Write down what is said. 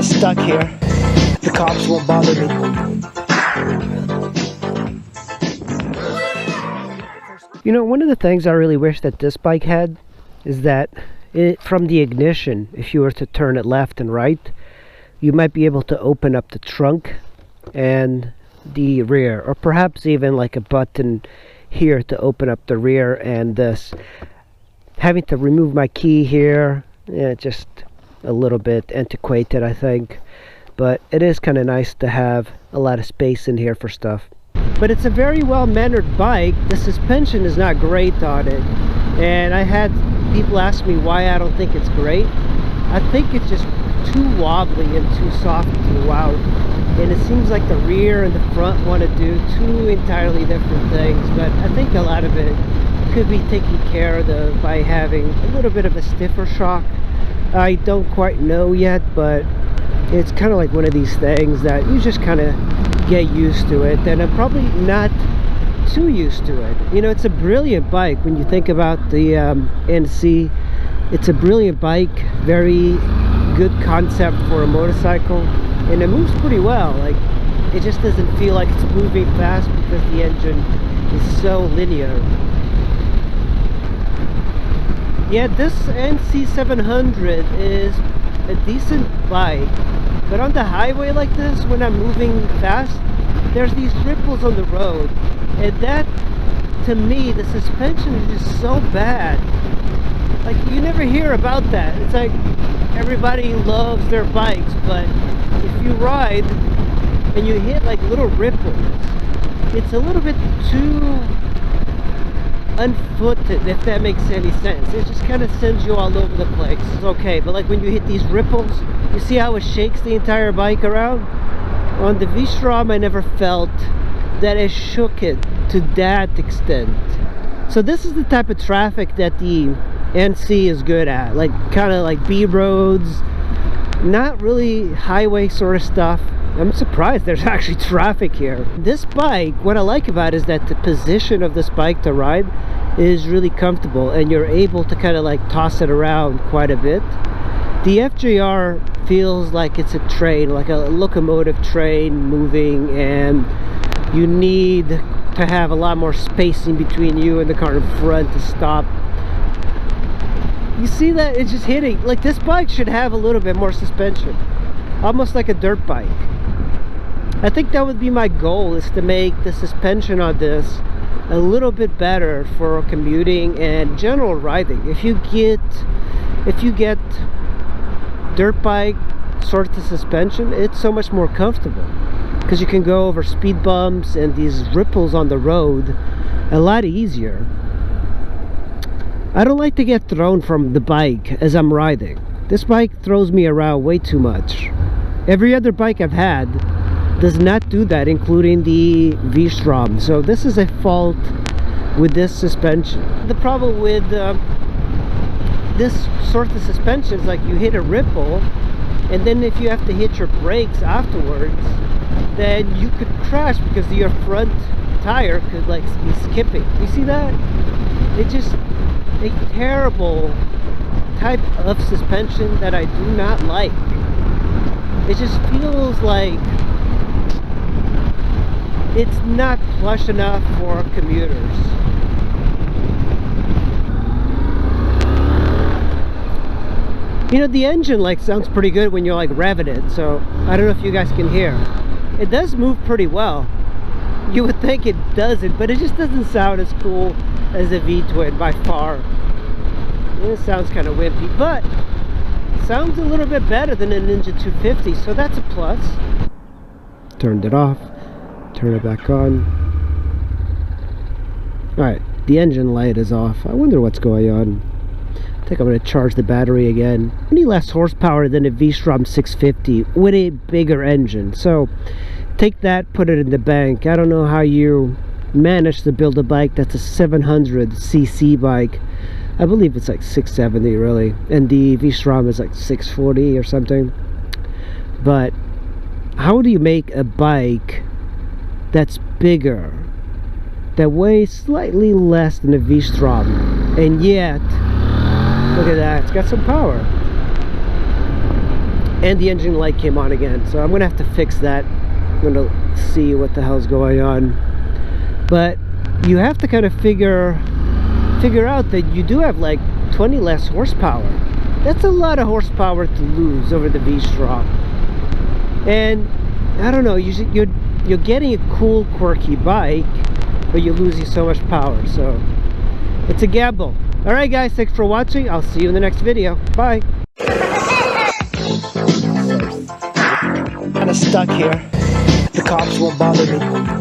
get stuck here, the cops won't bother me. You know, one of the things I really wish that this bike had is that from the ignition, if you were to turn it left and right, you might be able to open up the trunk and the rear, or perhaps even like a button here to open up the rear. And this, having to remove my key here, just a little bit antiquated, I think, but it is kind of nice to have a lot of space in here for stuff. But it's a very well-mannered bike. The suspension is not great on it, and I had people ask me why I don't think it's great. I think it's just too wobbly and too soft throughout, and it seems like the rear and the front want to do two entirely different things. But I think a lot of it could be taken care of by having a little bit of a stiffer shock. I don't quite know yet, but it's kind of like one of these things that you just kind of get used to it, and I'm probably not too used to it. You know, it's a brilliant bike when you think about the NC. It's a brilliant bike, very good concept for a motorcycle, and it moves pretty well. Like, it just doesn't feel like it's moving fast because the engine is so linear. Yeah, this nc700 is a decent bike, but on the highway like this, when I'm moving fast, there's these ripples on the road, and that, to me, the suspension is just so bad. Like, you never hear about that. It's like everybody loves their bikes, but if you ride and you hit like little ripples, it's a little bit too unfooted, if that makes any sense. It just kind of sends you all over the place. It's okay, but like when you hit these ripples, you see how it shakes the entire bike around? On the V-Strom, I never felt that it shook it to that extent. So this is the type of traffic that the NC is good at, like kind of like B roads, not really highway sort of stuff. I'm surprised there's actually traffic here. This bike, what I like about it is that the position of this bike to ride is really comfortable, and you're able to kind of like toss it around quite a bit. The FJR feels like it's a train, like a locomotive train moving, and you need to have a lot more space in between you and the car in front to stop. You see that? It's just hitting. Like, this bike should have a little bit more suspension, almost like a dirt bike. I think that would be my goal, is to make the suspension on this a little bit better for commuting and general riding. If you get dirt bike sort of suspension, it's so much more comfortable because you can go over speed bumps and these ripples on the road a lot easier. I don't like to get thrown from the bike as I'm riding. This bike throws me around way too much. Every other bike I've had does not do that, including the V-Strom. So this is a fault with this suspension. The problem with this sort of suspension is like you hit a ripple, and then if you have to hit your brakes afterwards, then you could crash because your front tire could like be skipping. You see that? It's just a terrible type of suspension that I do not like. It just feels like it's not plush enough for commuters. You know, the engine like sounds pretty good when you're like revving it, so I don't know if you guys can hear. It does move pretty well. You would think it doesn't, but it just doesn't sound as cool as a V-twin by far. It sounds kind of wimpy, but it sounds a little bit better than a Ninja 250, so that's a plus. Turned it off, turn it back on. Alright, the engine light is off. I wonder what's going on. I think I'm going to charge the battery again. Any less horsepower than a V-Strom 650 with a bigger engine. So take that, put it in the bank. I don't know how you manage to build a bike that's a 700cc bike. I believe it's like 670 really, and the V-Strom is like 640 or something. But how do you make a bike that's bigger, that weighs slightly less than a V-Strom, and yet look at that, it's got some power, and the engine light came on again. So I'm gonna have to fix that. I'm gonna see what the hell's going on. But you have to kind of figure out that you do have like 20 less horsepower. That's a lot of horsepower to lose over the V-Strom. And I don't know, you're getting a cool, quirky bike, but you're losing so much power. So it's a gamble. All right, guys, thanks for watching. I'll see you in the next video. Bye. Kind of stuck here. The cops won't bother me.